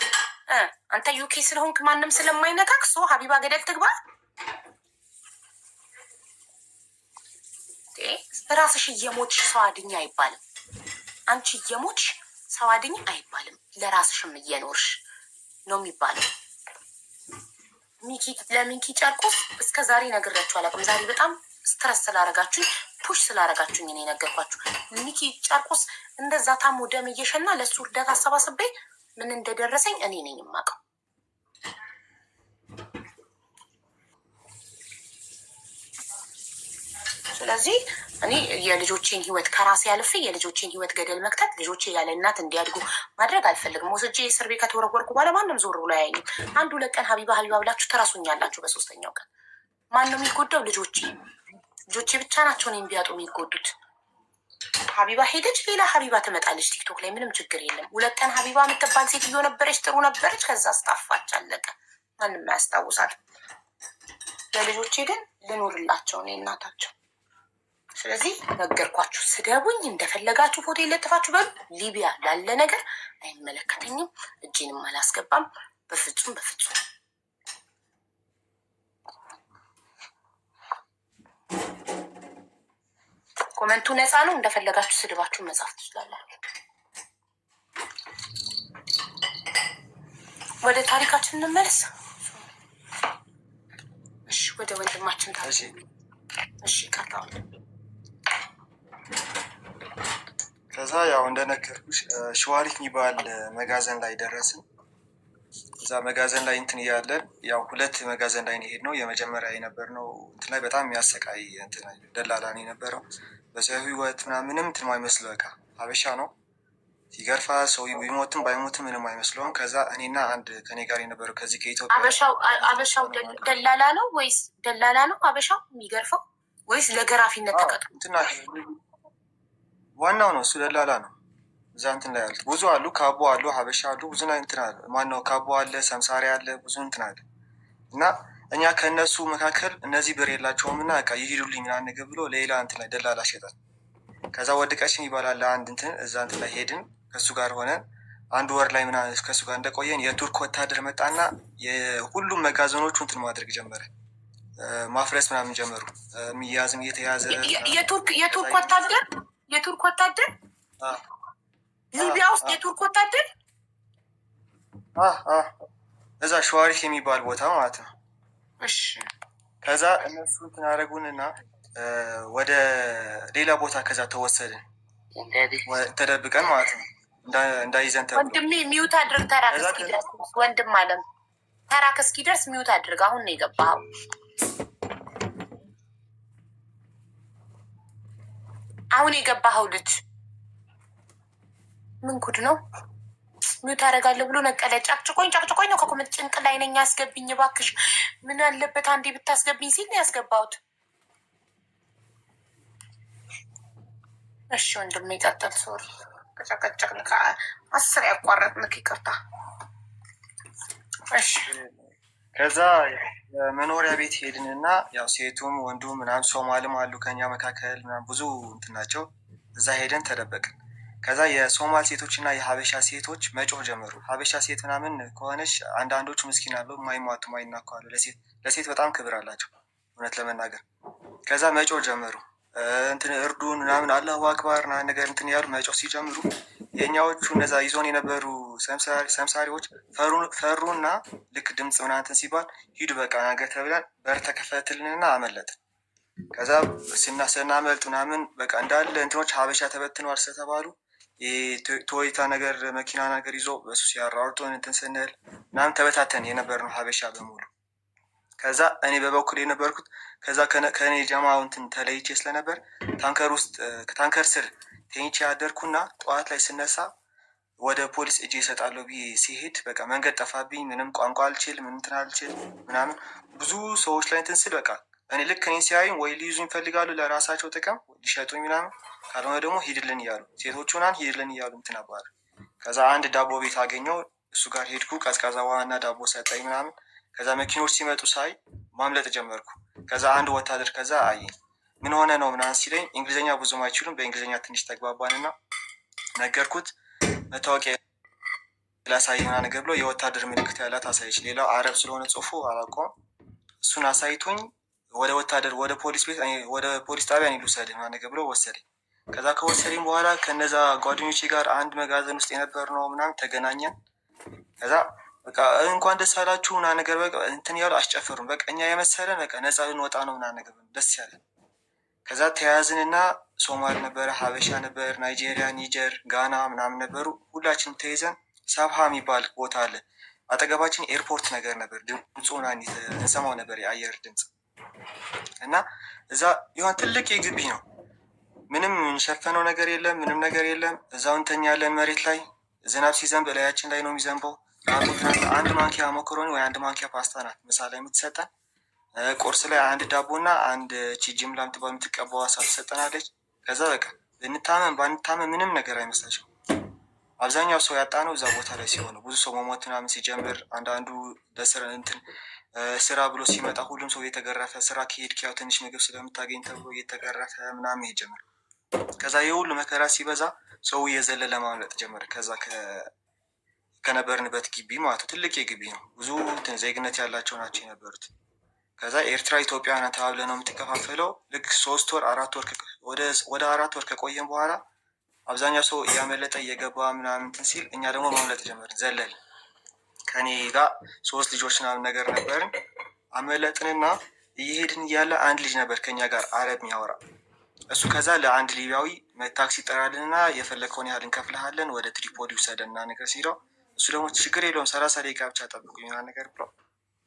አንተ ዩኬ ስለሆንክ ማንም ስለማይነካክ ሶ ሀቢባ ገደል ትግባ። ራስሽ እየሞትሽ ሰው አድኝ አይባልም። አንቺ እየሞትሽ ሰው አድኝ አይባልም። ለራስሽም እየኖርሽ ነው የሚባለው። ለሚኪ ጨርቆስ እስከ ዛሬ ነግሬያችሁ አላውቅም። ዛሬ በጣም ስትረስ ስላደረጋችሁ ፑሽ ስላረጋችሁኝ እኔ ነገርኳችሁ። ሚኪ ጨርቁስ እንደዛ ታሞ ደም እየሸና ለእሱ እርዳታ አሰባስቤ ምን እንደደረሰኝ እኔ ነኝ የማውቀው። ስለዚህ እኔ የልጆቼን ህይወት ከራሴ አልፌ የልጆቼን ህይወት ገደል መክተት፣ ልጆቼ ያለ እናት እንዲያድጉ ማድረግ አልፈልግም። ወስጄ እስር ቤት ከተወረወርኩ በኋላ ማንም ዞር ብሎ አያየኝም። አንድ ሁለት ቀን ሀቢባ ብላችሁ ተረሱኛላችሁ። በሶስተኛው ቀን ማን ነው የሚጎዳው? ልጆቼ ብቻ ናቸው እኔን ቢያጡ የሚጎዱት። ሀቢባ ሄደች፣ ሌላ ሀቢባ ትመጣለች ቲክቶክ ላይ፣ ምንም ችግር የለም። ሁለት ቀን ሀቢባ የምትባል ሴትዮ ነበረች፣ ጥሩ ነበረች። ከዛ አስጣፋች፣ አለቀ። ማንም አያስታውሳት። ለልጆቼ ግን ልኖርላቸው እኔ እናታቸው። ስለዚህ ነገርኳችሁ። ስደቡኝ፣ እንደፈለጋችሁ ፎቶ የለጥፋችሁ በሉ። ሊቢያ ላለ ነገር አይመለከተኝም፣ እጄንም አላስገባም። በፍጹም በፍጹም። ኮመንቱ ነፃ ነው። እንደፈለጋችሁ ስድባችሁን መጻፍ ትችላላችሁ። ወደ ታሪካችን እንመለስ። እሺ፣ ወደ ወንድማችን ታሪክ። እሺ፣ ቀጣው። ከዛ ያው እንደነገርኩሽ ሸዋሪት የሚባል መጋዘን ላይ ደረስን። እዛ መጋዘን ላይ እንትን እያለን ያው ሁለት መጋዘን ላይ ሄድ ነው። የመጀመሪያ የነበርነው እንትን ላይ በጣም የሚያሰቃይ እንትን ደላላ ነው የነበረው። በሰው ህይወት ምናምንም እንትን ማይመስለው በቃ ሀበሻ ነው። ሲገርፋ ሰው ቢሞትም ባይሞትም ምንም አይመስለውም። ከዛ እኔና አንድ ከኔ ጋር የነበረው ከዚህ ከኢትዮጵያ አበሻው ደላላ ነው ወይስ ደላላ ነው አበሻው የሚገርፈው ወይስ ለገራፊነት ተቀጥሮ? እንትና ዋናው ነው እሱ ደላላ ነው። እዛ እንትን ላይ አለ ብዙ አሉ፣ ካቦ አሉ፣ ሀበሻ አሉ፣ ብዙ ላይ እንትን አለ። ማነው ካቦ አለ፣ ሰምሳሪ አለ፣ ብዙ እንትን አለ። እና እኛ ከእነሱ መካከል እነዚህ ብር የላቸውም እና በቃ ይሄዱልኝ ምናምን ነገር ብሎ ሌላ እንትን ላይ ደላላ ሸጣል። ከዛ ወድቀሽን ይባላል አንድ እንትን እዛ እንትን ላይ ሄድን። ከእሱ ጋር ሆነን አንድ ወር ላይ ምናምን ከእሱ ጋር እንደቆየን የቱርክ ወታደር መጣና የሁሉም መጋዘኖቹ እንትን ማድረግ ጀመረ። ማፍረስ ምናምን ጀመሩ። የሚያዝም እየተያዘ የቱርክ ወታደር ሊቢያ ውስጥ የቱርክ ወታደር እዛ ሸዋሪት የሚባል ቦታ ማለት ነው። እሺ ከዛ እነሱ እንትን አደረጉንና ወደ ሌላ ቦታ ከዛ ተወሰድን ተደብቀን ማለት ነው እንዳይዘን ተብሎ። ወንድሜ ሚዩት አድርግ ተራክ እስኪደርስ ወንድም አለም ተራክ እስኪደርስ ሚዩት አድርግ። አሁን ነው የገባኸው። አሁን የገባኸው ልጅ ምን ጉድ ነው? ሚዩት አደርጋለሁ ብሎ ነቀለ። ጫቅጭቆኝ ነው ከኮመንት ጭንቅ ላይ ነኝ። ያስገብኝ እባክሽ። ምን አለበት አንዴ ብታስገብኝ ሲል ነው ያስገባሁት። እሺ ወንድሜ ቀጥል። ሶሪ ከጨቀጨቅን ከ10 ያቋረጥንክ ይቅርታ። እሺ ከዛ መኖሪያ ቤት ሄድን እና ያው ሴቱም ወንዱም ምናምን ሶማልም አሉ ከኛ መካከል ምናምን ብዙ እንትን ናቸው። እዛ ሄደን ተደበቅን። ከዛ የሶማል ሴቶች እና የሀበሻ ሴቶች መጮህ ጀመሩ። ሀበሻ ሴት ምናምን ከሆነች አንዳንዶቹ ምስኪን አሉ፣ ማይሟቱ ማይናኩ አሉ። ለሴት በጣም ክብር አላቸው እውነት ለመናገር። ከዛ መጮህ ጀመሩ። እንትን እርዱን ምናምን አላሁ አክባር ና ነገር እንትን ያሉ መጮህ ሲጀምሩ የእኛዎቹ እነዛ ይዞን የነበሩ ሰምሳሪዎች ፈሩና ልክ ድምፅ ምናንትን ሲባል ሂዱ በቃ ነገር ተብለን በር ተከፈትልንና አመለጥን። ከዛ ስናመልጥ ምናምን በቃ እንዳለ እንትኖች ሀበሻ ተበትነዋል ስለተባሉ ቶዮታ ነገር መኪና ነገር ይዞ በሱ ሲያራርጡን እንትን ስንል ምናምን ተበታተን የነበርነው ሀበሻ በሙሉ። ከዛ እኔ በበኩል የነበርኩት ከዛ ከእኔ ጀማው እንትን ተለይቼ ስለነበር ታንከር ስር ተኝቼ ያደርኩና ጠዋት ላይ ስነሳ ወደ ፖሊስ እጄ ይሰጣለሁ ብዬ ሲሄድ በቃ መንገድ ጠፋብኝ። ምንም ቋንቋ አልችል እንትን አልችል ምናምን ብዙ ሰዎች ላይ እንትን ስል በቃ እኔ ልክ እኔ ሲያዩኝ ወይ ሊይዙኝ ይፈልጋሉ ለራሳቸው ጥቅም ሊሸጡኝ ምናምን፣ ካልሆነ ደግሞ ሂድልን እያሉ ሴቶቹ ምናምን ሂድልን እያሉ እንትን አባር። ከዛ አንድ ዳቦ ቤት አገኘው፣ እሱ ጋር ሄድኩ። ቀዝቃዛ ውሃና ዳቦ ሰጠኝ ምናምን። ከዛ መኪኖች ሲመጡ ሳይ ማምለጥ ጀመርኩ። ከዛ አንድ ወታደር ከዛ አየኝ። ምን ሆነ ነው ምናምን ሲለኝ እንግሊዝኛ ብዙም አይችሉም፣ በእንግሊዝኛ ትንሽ ተግባባንና ነገርኩት። መታወቂያ ላሳይ ምናምን ነገር ብሎ የወታደር ምልክት ያላት አሳየች። ሌላው አረብ ስለሆነ ጽሁፉ አላውቀውም። እሱን አሳይቶኝ ወደ ፖሊስ ጣቢያ ልውሰድ ምናምን ነገር ብሎ ወሰደኝ። ከዛ ከወሰደኝ በኋላ ከነዛ ጓደኞቼ ጋር አንድ መጋዘን ውስጥ የነበርነው ምናምን ተገናኘን። ከዛ በቃ እንኳን ደስ አላችሁ ምናምን ነገር በቃ እንትን ያሉ አስጨፈሩን። በቃ እኛ የመሰለን በቃ ነፃ ልንወጣ ነው ምናምን ነገር ደስ ያለን። ከዛ ተያያዝንና ሶማል ነበረ፣ ሀበሻ ነበር፣ ናይጄሪያ፣ ኒጀር፣ ጋና ምናምን ነበሩ። ሁላችንም ተይዘን ሳብሃ የሚባል ቦታ አለ አጠገባችን ኤርፖርት ነገር ነበር። ድምፁን እንሰማው ነበር የአየር ድምፅ እና እዛ የሆነ ትልቅ የግቢ ነው። ምንም የምንሸፈነው ነገር የለም፣ ምንም ነገር የለም። እዛው እንተኛለን መሬት ላይ። ዝናብ ሲዘንብ በላያችን ላይ ነው የሚዘንበው። አንድ ማንኪያ መኮሮኒ ወይ አንድ ማንኪያ ፓስታ ናት ምሳ ላይ የምትሰጠን። ቁርስ ላይ አንድ ዳቦ እና አንድ ጅምላ የምትባል የምትቀባው አሳ ትሰጠናለች። ከዛ በቃ ብንታመም ባንታመም ምንም ነገር አይመስላቸው። አብዛኛው ሰው ያጣ ነው እዛ ቦታ ላይ ሲሆኑ፣ ብዙ ሰው መሞት ምናምን ሲጀምር፣ አንዳንዱ ስራ ብሎ ሲመጣ ሁሉም ሰው እየተገረፈ፣ ስራ ከሄድክ ያው ትንሽ ምግብ ስለምታገኝ ተብሎ እየተገረፈ ምናምን ይጀምር። ከዛ የሁሉ መከራ ሲበዛ ሰው እየዘለለ ማምለጥ ጀመረ። ከዛ ከነበርንበት ግቢ ማለት ነው። ትልቅ የግቢ ነው። ብዙ ዜግነት ያላቸው ናቸው የነበሩት። ከዛ ኤርትራ ኢትዮጵያውያን ተባብለ ነው የምትከፋፈለው። ልክ 3 ወር 4 ወር ወደ 4 ወር ከቆየን በኋላ አብዛኛው ሰው እያመለጠ እየገባ ምናምን እንትን ሲል እኛ ደግሞ ማምለጥ ጀመርን። ዘለል ከኔ ጋር 3 ልጆች ምናምን ነገር ነበርን። አመለጥንና እየሄድን እያለ አንድ ልጅ ነበር ከኛ ጋር አረብ የሚያወራ እሱ። ከዛ ለአንድ ሊቢያዊ ታክሲ ይጠራልንና የፈለግከውን ያህል እንከፍልሃለን ወደ ትሪፖሊ ውሰደና ነገር ሲለው፣ እሱ ደግሞ ችግር የለውም 30 ደቂቃ ብቻ ጠብቁኝ ነገር ብሎ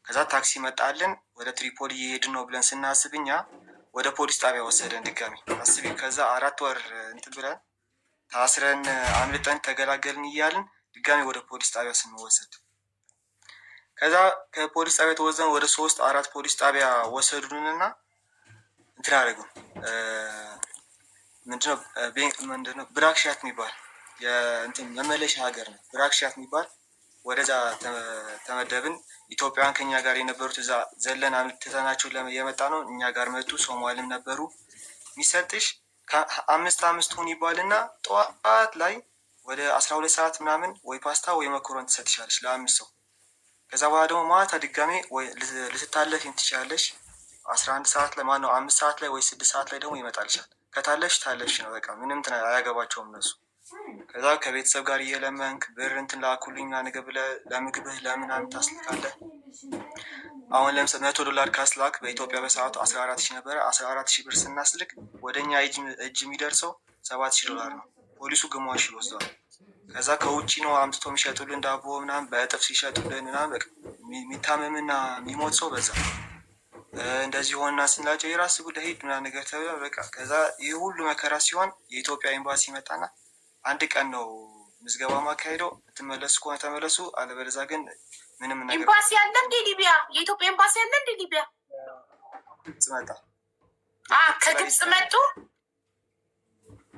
ከዛ ታክሲ መጣልን። ወደ ትሪፖሊ እየሄድን ነው ብለን ስናስብ እኛ ወደ ፖሊስ ጣቢያ ወሰደን ድጋሚ። አስቢ። ከዛ 4 ወር እንትን ብለን ታስረን አምልጠን ተገላገልን እያልን ድጋሚ ወደ ፖሊስ ጣቢያ ስንወሰድ፣ ከዛ ከፖሊስ ጣቢያ ተወዘን ወደ 3-4 ፖሊስ ጣቢያ ወሰዱንና እንትን አደረጉን። ምንድነው ብራክሻት የሚባል የእንትን መመለሻ ሀገር ነው። ብራክሻት የሚባል ወደዛ ተመደብን። ኢትዮጵያውያን ከኛ ጋር የነበሩት እዛ ዘለን አምልተናቸው የመጣ ነው። እኛ ጋር መጡ። ሶማልም ነበሩ። የሚሰጥሽ ከ5 ሁን ይባልና ጠዋት ላይ ወደ 12 ሰዓት ምናምን ወይ ፓስታ ወይ መኮረን ትሰጥሻለች ለ5 ሰው። ከዛ በኋላ ደግሞ ማታ ድጋሜ ወይ ልትታለፊ ትችላለሽ 11 ሰዓት ላይ ማነው 5 ሰዓት ላይ ወይ 6 ሰዓት ላይ ደግሞ ይመጣልሻል። ከታለፍሽ ታለፍሽ ነው በቃ ምንም አያገባቸውም እነሱ። ከዛ ከቤተሰብ ጋር እየለመንክ ብር እንትን ላኩልኝ ነገር ብለህ ለምግብህ ለምናምን ታስልካለህ። አሁን ለምሳሌ $100 ካስላክ በኢትዮጵያ በሰዓቱ 14,000 ነበረ። 14,000 ብር ስናስልክ ወደኛ እጅ የሚደርሰው $7,000 ነው። ፖሊሱ ግማሽ ይወስደዋል። ከዛ ከውጭ ነው አምጥቶ የሚሸጡልን ዳቦ ምናምን በእጥፍ ሲሸጡልን ምናምን በቃ የሚታመምና የሚሞት ሰው በዛ። እንደዚህ ሆና ስንላቸው የራስ ጉዳይ ሂድ ምናምን ነገር ተብለ በቃ። ከዛ ይህ ሁሉ መከራ ሲሆን የኢትዮጵያ ኤምባሲ መጣና አንድ ቀን ነው ምዝገባ ማካሄደው፣ ትመለሱ ከሆነ ተመለሱ፣ አለበለዚያ ግን ምንም ነገር። ኤምባሲ አለ እንዴ ሊቢያ? የኢትዮጵያ ኤምባሲ አለ እንዴ ሊቢያ? ግብጽ መጣ። ከግብጽ መጡ።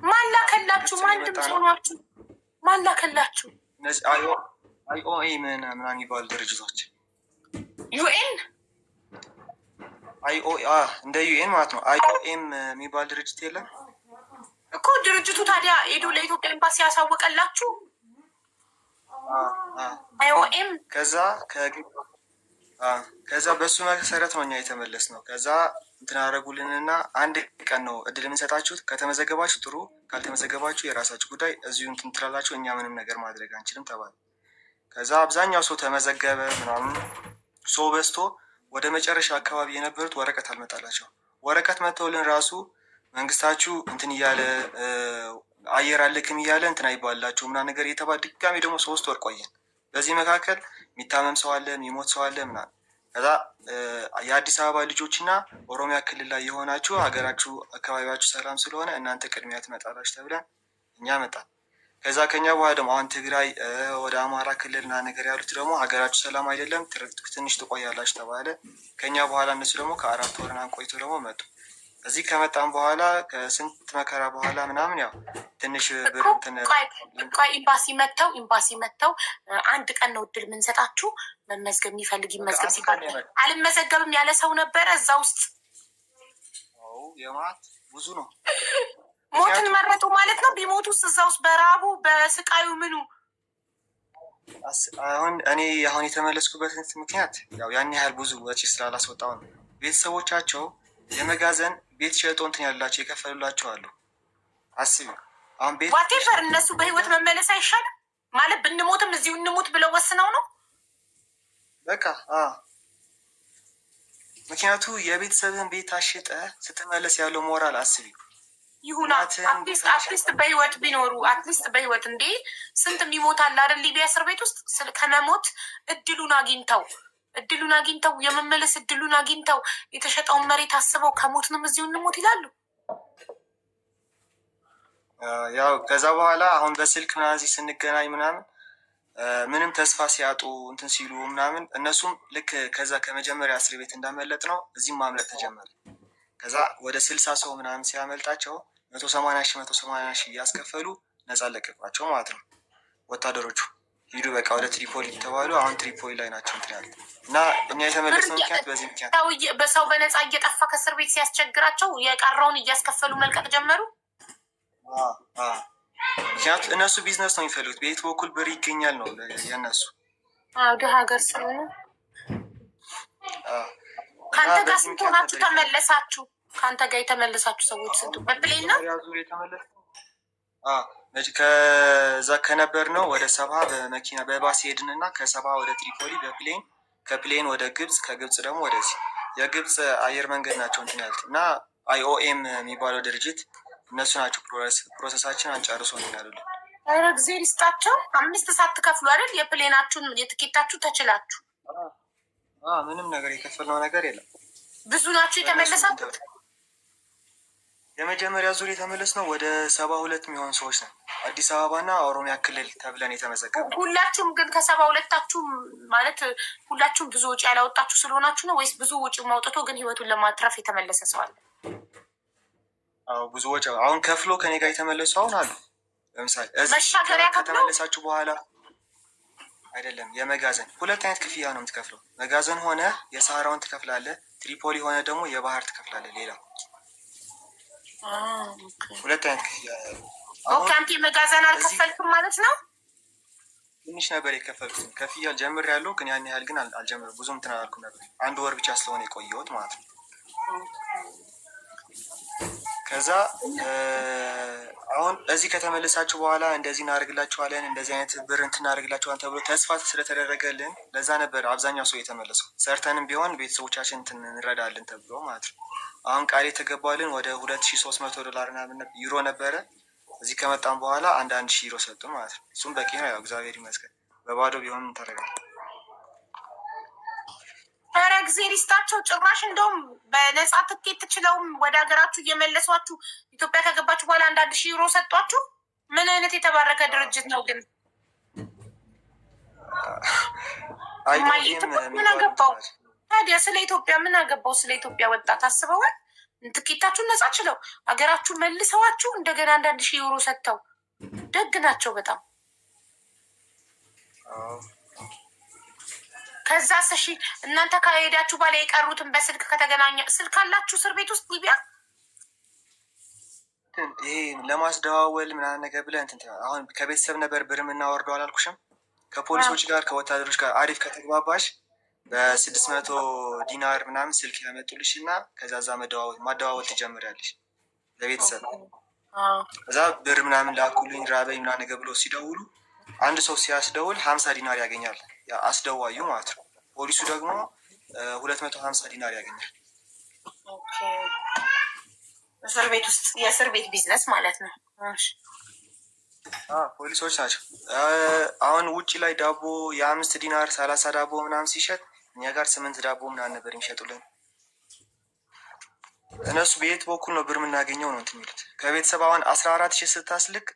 ማን ላከላችሁ? ማን ድምፅ ሆኗችሁ? ማን ላከላችሁ? እነዚህ IOM ምናምን የሚባሉ ድርጅቶች ዩኤን እንደ ዩኤን ማለት ነው። IOM የሚባል ድርጅት የለም እኮ ድርጅቱ። ታዲያ ሄዱ ለኢትዮጵያ ኤምባሲ ያሳወቀላችሁ? IOM ከዛ በሱ መሰረት ነው እኛ የተመለስ ነው። ከዛ እንትን አደረጉልንና አንድ ቀን ነው እድል የምንሰጣችሁት፣ ከተመዘገባችሁ ጥሩ፣ ካልተመዘገባችሁ የራሳችሁ ጉዳይ፣ እዚሁ እንትን ትላላችሁ፣ እኛ ምንም ነገር ማድረግ አንችልም ተባለ። ከዛ አብዛኛው ሰው ተመዘገበ ምናምን፣ ሰው በዝቶ ወደ መጨረሻ አካባቢ የነበሩት ወረቀት አልመጣላቸው። ወረቀት መተውልን ራሱ መንግስታችሁ እንትን እያለ አየር አልክም እያለ እንትን አይባላችሁ ምና ነገር እየተባለ ድጋሚ ደግሞ 3 ወር ቆየን። በዚህ መካከል የሚታመም ሰው አለ፣ የሚሞት ሰው አለ ምናምን። ከዛ የአዲስ አበባ ልጆችና ኦሮሚያ ክልል ላይ የሆናችሁ ሀገራችሁ አካባቢያችሁ ሰላም ስለሆነ እናንተ ቅድሚያ ትመጣላችሁ ተብለን እኛ መጣን። ከዛ ከኛ በኋላ ደግሞ አሁን ትግራይ ወደ አማራ ክልልና ነገር ያሉት ደግሞ ሀገራችሁ ሰላም አይደለም ትንሽ ትቆያላችሁ ተባለ። ከኛ በኋላ እነሱ ደግሞ ከ4 ወርናን ቆይቶ ደግሞ መጡ። እዚህ ከመጣም በኋላ ከስንት መከራ በኋላ ምናምን ያው ትንሽ ብር ኤምባሲ መጥተው አንድ ቀን ነው እድል የምንሰጣችሁ፣ መመዝገብ የሚፈልግ ይመዝገብ ሲባል አልመዘገብም ያለ ሰው ነበረ እዛ ውስጥ። የማት ብዙ ነው። ሞትን መረጡ ማለት ነው። ቢሞቱ ውስጥ እዛ ውስጥ በራቡ በስቃዩ ምኑ። አሁን እኔ የተመለስኩበት ምክንያት ያው ያን ያህል ብዙ ወጪ ስላላስወጣው ነው። ቤተሰቦቻቸው የመጋዘን ቤት ሸጦ እንትን ያላቸው የከፈሉላቸው አሉ። አስቢ አሁን ቤት ዋቴቨር እነሱ በህይወት መመለስ አይሻልም ማለት ብንሞትም እዚሁ እንሞት ብለው ወስነው ነው በቃ። ምክንያቱ የቤተሰብን ቤት አሽጠ ስትመለስ ያለው ሞራል አስቢ። ይሁና አትሊስት በህይወት ቢኖሩ አትሊስት በህይወት እንዴ ስንት የሚሞታል አይደል? ሊቢያ እስር ቤት ውስጥ ከመሞት እድሉን አግኝተው የመመለስ እድሉን አግኝተው የተሸጠውን መሬት አስበው ከሞትንም እዚሁ እንሞት ይላሉ። ያው ከዛ በኋላ አሁን በስልክ ምናምን ስንገናኝ ምናምን ምንም ተስፋ ሲያጡ እንትን ሲሉ ምናምን እነሱም ልክ ከዛ ከመጀመሪያ እስር ቤት እንዳመለጥ ነው እዚህም ማምለጥ ተጀመረ። ከዛ ወደ 60 ሰው ምናምን ሲያመልጣቸው 180 ሺህ እያስከፈሉ ነፃ ለቀቋቸው ማለት ነው። ወታደሮቹ ሂዱ በቃ ወደ ትሪፖሊ ተባሉ። አሁን ትሪፖሊ ላይ ናቸው እንትን ያለ እና እኛ የተመለስነው ምክንያት በዚህ ምክንያት በሰው በነፃ እየጠፋ ከእስር ቤት ሲያስቸግራቸው የቀረውን እያስከፈሉ መልቀቅ ጀመሩ። ምክንያቱ እነሱ ቢዝነስ ነው የሚፈልጉት፣ በየት በኩል ብር ይገኛል ነው የእነሱ። ወደ ሀገር ስለሆነ ከአንተ ጋር ስንት ሆናችሁ ተመለሳችሁ? ከአንተ ጋር የተመለሳችሁ ሰዎች ስንቱ? በፕሌን ነው ከዛ ከነበር ነው ወደ ሰባ በመኪና በባስ ሄድን እና ከሰባ ወደ ትሪፖሊ በፕሌን ከፕሌን ወደ ግብፅ ከግብፅ ደግሞ ወደዚህ የግብፅ አየር መንገድ ናቸው እንትን ያሉት እና IOM የሚባለው ድርጅት እነሱ ናቸው ፕሮሰሳችን አንጨርሶ እንትን ያሉልን። ኧረ ጊዜ ሊስጣቸው 5 ሰዓት ትከፍሉ አይደል? የፕሌናችሁን የትኬታችሁ ተችላችሁ ምንም ነገር የከፈልነው ነገር የለም። ብዙ ናችሁ የተመለሳችሁት? የመጀመሪያ ዙር የተመለስነው ወደ 72 የሚሆን ሰዎች ነው። አዲስ አበባና ኦሮሚያ ክልል ተብለን የተመዘገበ። ሁላችሁም ግን ከ72ታችሁ ማለት ሁላችሁም ብዙ ወጪ ያላወጣችሁ ስለሆናችሁ ነው ወይስ ብዙ ወጪ ማውጥቶ ግን ህይወቱን ለማትረፍ የተመለሰ ሰው አለ? ብዙ ወጪ አሁን ከፍሎ ከኔ ጋር የተመለሱ አሁን አሉ። ለምሳሌ መሻገሪያ ከተመለሳችሁ በኋላ አይደለም የመጋዘን 2 አይነት ክፍያ ነው የምትከፍለው። መጋዘን ሆነ የሰሃራውን ትከፍላለህ፣ ትሪፖሊ ሆነ ደግሞ የባህር ትከፍላለህ። ሌላ 2 አይነት ክፍያ። አንተ የመጋዘን አልከፈልክም ማለት ነው? ትንሽ ነበር የከፈልኩት። ከፍያ ጀምር ያለው ግን ያን ያህል ግን አልጀምርም። ብዙም እንትን አላልኩም ነበር። 1 ወር ብቻ ስለሆነ የቆየሁት ማለት ነው። ከዛ አሁን እዚህ ከተመለሳችሁ በኋላ እንደዚህ እናደርግላችኋለን፣ እንደዚህ አይነት ብር እንትን እናደርግላችኋለን ተብሎ ተስፋ ስለተደረገልን ለዛ ነበር አብዛኛው ሰው የተመለሰው። ሰርተንም ቢሆን ቤተሰቦቻችን እንትን እንረዳለን ተብሎ ማለት ነው። አሁን ቃል የተገባልን ወደ $2,300 ዩሮ ነበረ። እዚህ ከመጣም በኋላ 1,000 ዩሮ ሰጡን ማለት ነው። እሱም በቂ ነው። ያው እግዚአብሔር ይመስገን። በባዶ ቢሆንም እንተረጋለን። ኧረ ጊዜ ሊስጣቸው። ጭራሽ እንደውም በነፃ ትኬት ትችለውም ወደ ሀገራችሁ እየመለሷችሁ ኢትዮጵያ ከገባችሁ በኋላ 1,000 ዩሮ ሰጧችሁ። ምን አይነት የተባረከ ድርጅት ነው ግን? ምን አገባው ታዲያ? ስለ ኢትዮጵያ ምን አገባው? ስለ ኢትዮጵያ ወጣት አስበዋል? ትኬታችሁን ነፃ ችለው ሀገራችሁ መልሰዋችሁ እንደገና 1,000 ዩሮ ሰጥተው ደግ ናቸው በጣም። ከዛ እሺ እናንተ ከሄዳችሁ በኋላ የቀሩትን በስልክ ከተገናኘ ስልክ አላችሁ እስር ቤት ውስጥ ሊቢያ? ይሄ ለማስደዋወል ምናምን ነገር ብለህ እንትን አሁን ከቤተሰብ ነበር ብር የምናወርደው አላልኩሽም? ከፖሊሶች ጋር ከወታደሮች ጋር አሪፍ ከተግባባሽ በ600 ዲናር ምናምን ስልክ ያመጡልሽ እና ከዛ ዛ ማደዋወል ትጀምሪያለሽ ለቤተሰብ። ከዛ ብር ምናምን ላኩልኝ ራበኝ ምናምን ነገር ብሎ ሲደውሉ አንድ ሰው ሲያስደውል 50 ዲናር ያገኛል፣ አስደዋዩ ማለት ነው። ፖሊሱ ደግሞ 250 ዲናር ያገኛል። እስር ቤት ውስጥ የእስር ቤት ቢዝነስ ማለት ነው። ፖሊሶች ናቸው። አሁን ውጭ ላይ ዳቦ የ5 ዲናር 30 ዳቦ ምናምን ሲሸጥ እኛ ጋር 8 ዳቦ ምናምን ነበር የሚሸጡልን። እነሱ በየት በኩል ነው ብር የምናገኘው ነው እንትን የሚሉት። ከቤተሰብ አሁን 14,000 ስታስልክ